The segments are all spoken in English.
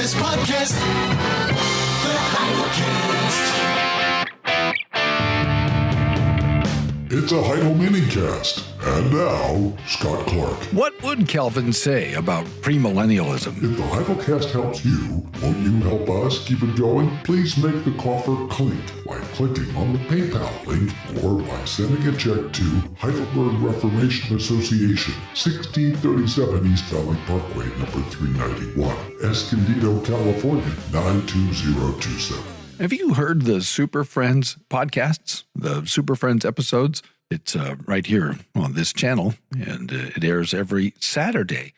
latest podcast, The Heidelcast. It's a Heidel minicast. And now, Scott Clark. What would Calvin say about premillennialism? If the Heidelcast helps you, won't you help us keep it going? Please make the coffer clink by clicking on the PayPal link or by sending a check to Heidelberg Reformation Association, 1637 East Valley Parkway, number 391, Escondido, California, 92027. Have you heard the Super Friends podcasts, the Super Friends episodes? It's right here on this channel, and it airs every Saturday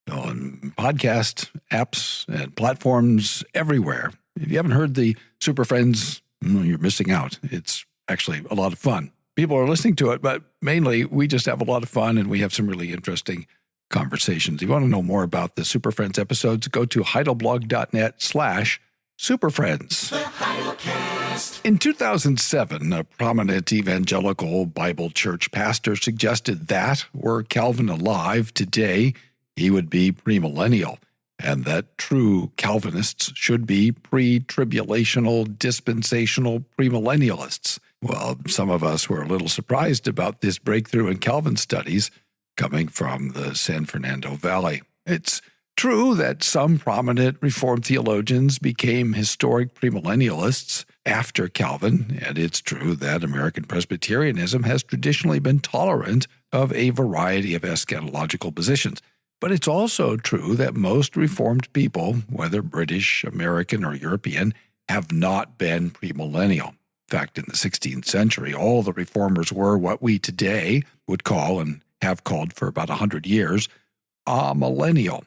on podcast apps and platforms everywhere. If you haven't heard the Super Friends, you're missing out. It's actually a lot of fun. People are listening to it, but mainly we just have a lot of fun, and we have some really interesting conversations. If you want to know more about the Super Friends episodes, go to heidelblog.net/superfriends. In 2007, a prominent evangelical Bible church pastor suggested that, were Calvin alive today, he would be premillennial, and that true Calvinists should be pre-tribulational, dispensational premillennialists. Well, some of us were a little surprised about this breakthrough in Calvin studies coming from the San Fernando Valley. It's true that some prominent Reformed theologians became historic premillennialists after Calvin, and it's true that American Presbyterianism has traditionally been tolerant of a variety of eschatological positions. But it's also true that most Reformed people, whether British, American, or European, have not been premillennial. In fact, in the 16th century, all the Reformers were what we today would call, and have called for about 100 years, amillennial.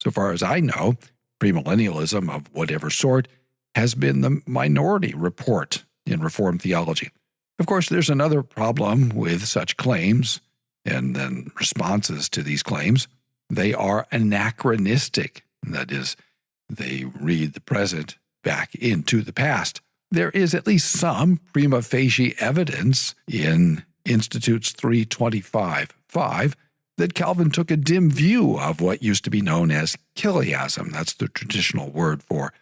So far as I know, premillennialism of whatever sort has been the minority report in Reformed theology. Of course, there's another problem with such claims and then responses to these claims. They are anachronistic. That is, they read the present back into the past. There is at least some prima facie evidence in Institutes 325.5 that Calvin took a dim view of what used to be known as chiliasm. That's the traditional word for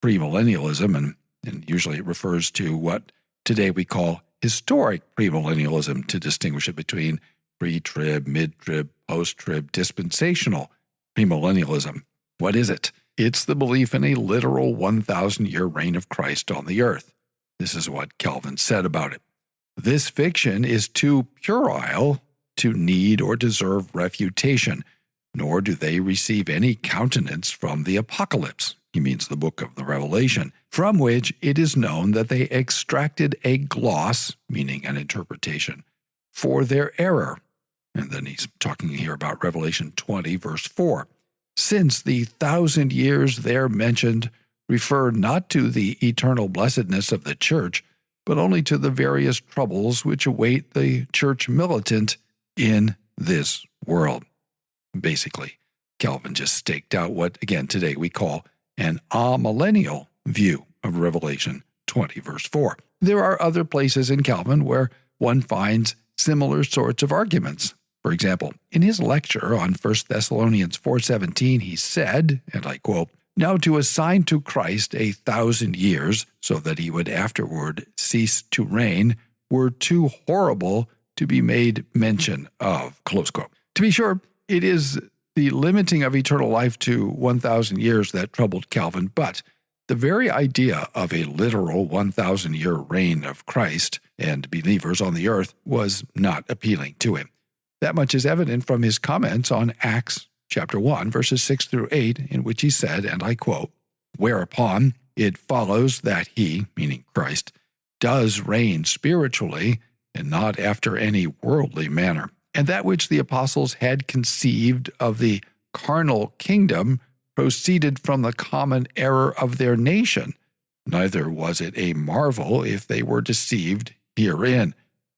premillennialism, and usually it refers to what today we call historic premillennialism to distinguish it between pre-trib, mid-trib, post-trib, dispensational premillennialism. What is it? It's the belief in a literal 1,000-year reign of Christ on the earth. This is what Calvin said about it. This fiction is too puerile to need or deserve refutation, nor do they receive any countenance from the apocalypse. He means the book of the Revelation, from which it is known that they extracted a gloss, meaning an interpretation, for their error. And then he's talking here about Revelation 20, verse 4. Since the 1,000 years there mentioned refer not to the eternal blessedness of the church, but only to the various troubles which await the church militant in this world. Basically, Calvin just staked out what, again, today we call an amillennial view of Revelation 20, verse 4. There are other places in Calvin where one finds similar sorts of arguments. For example, in his lecture on 1 Thessalonians 4:17, he said, and I quote, "Now to assign to Christ 1,000 years, so that he would afterward cease to reign, were too horrible to be made mention of," close quote. To be sure, it is the limiting of eternal life to 1,000 years that troubled Calvin, but the very idea of a literal 1,000-year reign of Christ and believers on the earth was not appealing to him. That much is evident from his comments on Acts chapter 1, verses 6 through 8, in which he said, and I quote, "Whereupon it follows that he," meaning Christ, "does reign spiritually and not after any worldly manner. And that which the apostles had conceived of the carnal kingdom proceeded from the common error of their nation. Neither was it a marvel if they were deceived herein.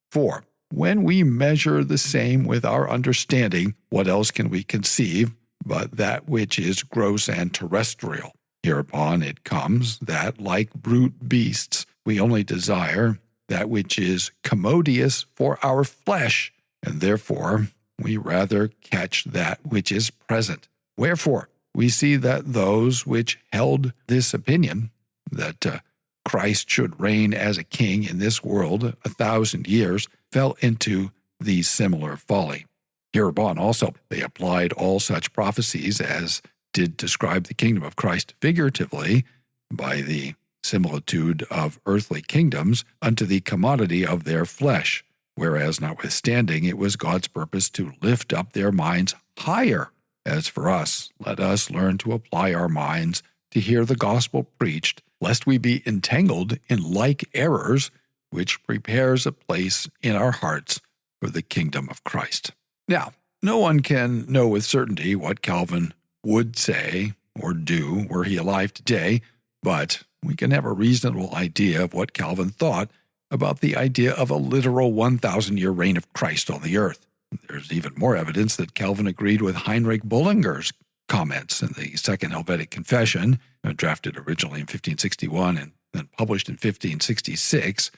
For when we measure the same with our understanding, what else can we conceive but that which is gross and terrestrial? Hereupon it comes that, like brute beasts, we only desire that which is commodious for our flesh, and therefore we rather catch that which is present. Wherefore, we see that those which held this opinion, that Christ should reign as a king in this world 1,000 years, fell into the similar folly. Hereupon also they applied all such prophecies as did describe the kingdom of Christ figuratively by the similitude of earthly kingdoms unto the commodity of their flesh, whereas notwithstanding it was God's purpose to lift up their minds higher. As for us, let us learn to apply our minds to hear the gospel preached, lest we be entangled in like errors, which prepares a place in our hearts for the kingdom of Christ. Now, no one can know with certainty what Calvin would say or do were he alive today, but we can have a reasonable idea of what Calvin thought about the idea of a literal 1,000-year reign of Christ on the earth. There's even more evidence that Calvin agreed with Heinrich Bullinger's comments in the Second Helvetic Confession, drafted originally in 1561 and then published in 1566,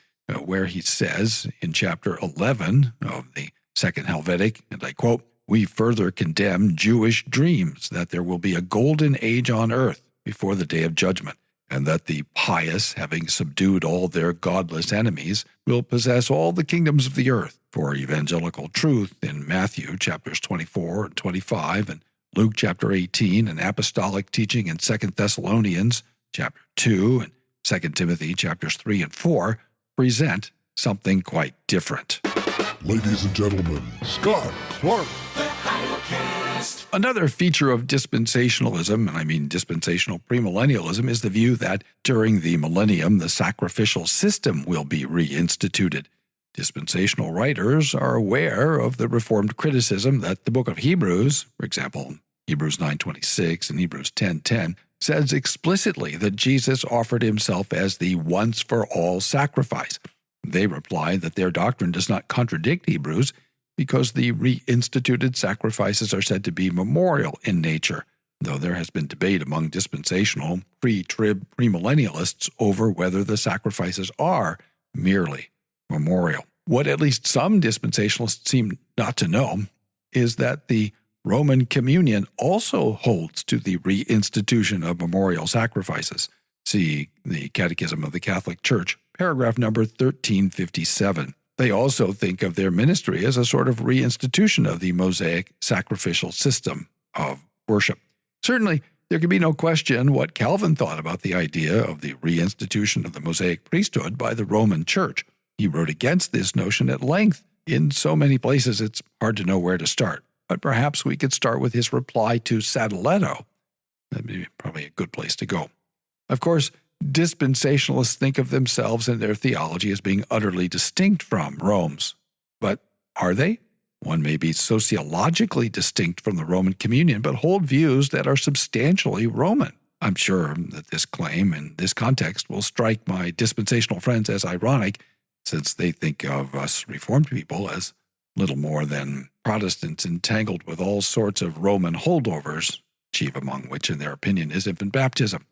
where he says in chapter 11 of the Second Helvetic, and I quote, "We further condemn Jewish dreams that there will be a golden age on earth before the day of judgment, and that the pious, having subdued all their godless enemies, will possess all the kingdoms of the earth. For evangelical truth in Matthew chapters 24 and 25 and Luke chapter 18 and apostolic teaching in 2 Thessalonians chapter 2 and 2 Timothy chapters 3 and 4 present something quite different." Ladies and gentlemen, Scott Clark. Another feature of dispensationalism, and I mean dispensational premillennialism, is the view that during the millennium the sacrificial system will be reinstituted. Dispensational writers are aware of the Reformed criticism that the book of Hebrews, for example, Hebrews 9:26 and Hebrews 10:10, says explicitly that Jesus offered himself as the once-for-all sacrifice. They reply that their doctrine does not contradict Hebrews because the reinstituted sacrifices are said to be memorial in nature, though there has been debate among dispensational pre-trib premillennialists over whether the sacrifices are merely memorial. What at least some dispensationalists seem not to know is that the Roman communion also holds to the reinstitution of memorial sacrifices. See the Catechism of the Catholic Church, paragraph number 1357. They also think of their ministry as a sort of reinstitution of the Mosaic sacrificial system of worship. Certainly, there can be no question what Calvin thought about the idea of the reinstitution of the Mosaic priesthood by the Roman Church. He wrote against this notion at length. In so many places, it's hard to know where to start. But perhaps we could start with his reply to Sadoleto. That'd be probably a good place to go. Of course, dispensationalists think of themselves and their theology as being utterly distinct from Rome's. But are they? One may be sociologically distinct from the Roman communion, but hold views that are substantially Roman. I'm sure that this claim in this context will strike my dispensational friends as ironic, since they think of us Reformed people as little more than Protestants entangled with all sorts of Roman holdovers, chief among which, in their opinion, is infant baptism.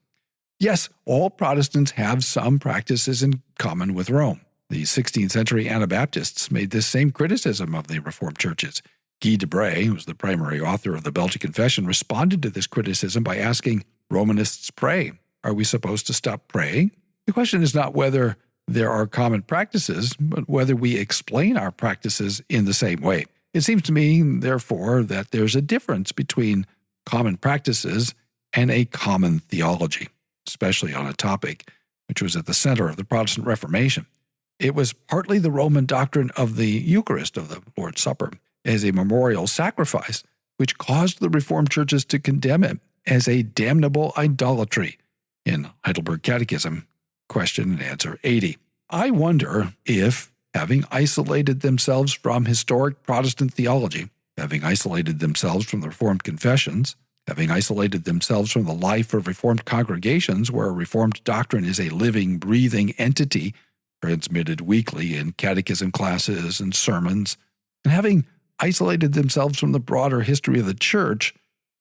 Yes, all Protestants have some practices in common with Rome. The 16th century Anabaptists made this same criticism of the Reformed churches. Guy de Bray, who was the primary author of the Belgic Confession, responded to this criticism by asking, "Romanists pray. Are we supposed to stop praying?" The question is not whether there are common practices, but whether we explain our practices in the same way. It seems to me, therefore, that there's a difference between common practices and a common theology, especially on a topic which was at the center of the Protestant Reformation. It was partly the Roman doctrine of the Eucharist, of the Lord's Supper, as a memorial sacrifice, which caused the Reformed churches to condemn it as a damnable idolatry in Heidelberg Catechism, question and answer 80. I wonder if, having isolated themselves from historic Protestant theology, having isolated themselves from the Reformed confessions, having isolated themselves from the life of Reformed congregations where Reformed doctrine is a living, breathing entity transmitted weekly in catechism classes and sermons, and having isolated themselves from the broader history of the church,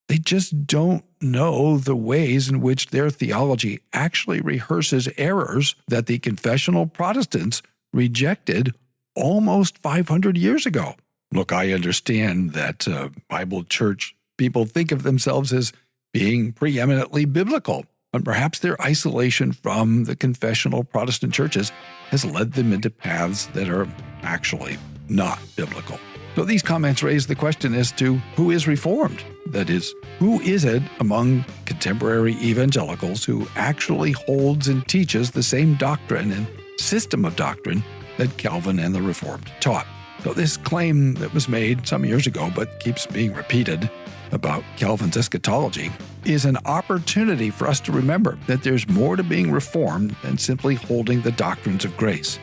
they just don't know the ways in which their theology actually rehearses errors that the confessional Protestants rejected almost 500 years ago. Look, I understand that Bible church people think of themselves as being preeminently biblical, but perhaps their isolation from the confessional Protestant churches has led them into paths that are actually not biblical. So these comments raise the question as to who is Reformed. That is, who is it among contemporary evangelicals who actually holds and teaches the same doctrine and system of doctrine that Calvin and the Reformed taught? So this claim that was made some years ago but keeps being repeated about Calvin's eschatology is an opportunity for us to remember that there's more to being Reformed than simply holding the doctrines of grace.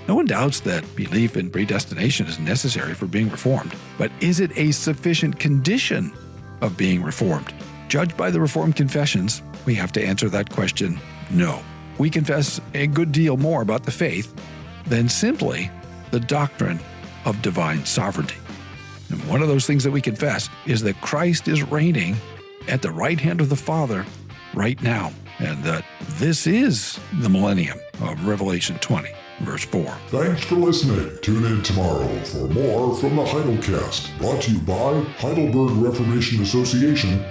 No one doubts that belief in predestination is necessary for being Reformed, but is it a sufficient condition of being Reformed? Judged by the Reformed confessions, we have to answer that question, no. We confess a good deal more about the faith than simply the doctrine of divine sovereignty. And one of those things that we confess is that Christ is reigning at the right hand of the Father right now, and that this is the millennium of Revelation 20, verse 4. Thanks for listening. Tune in tomorrow for more from the Heidelcast, brought to you by Heidelberg Reformation Association.org.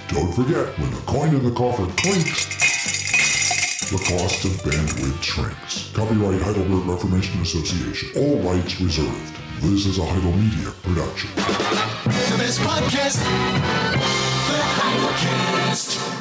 Don't forget, when the coin in the coffer clinks, the cost of bandwidth shrinks. Copyright Heidelberg Reformation Association. All rights reserved. This is a Heidel Media production. The best podcast, the Heidelcast.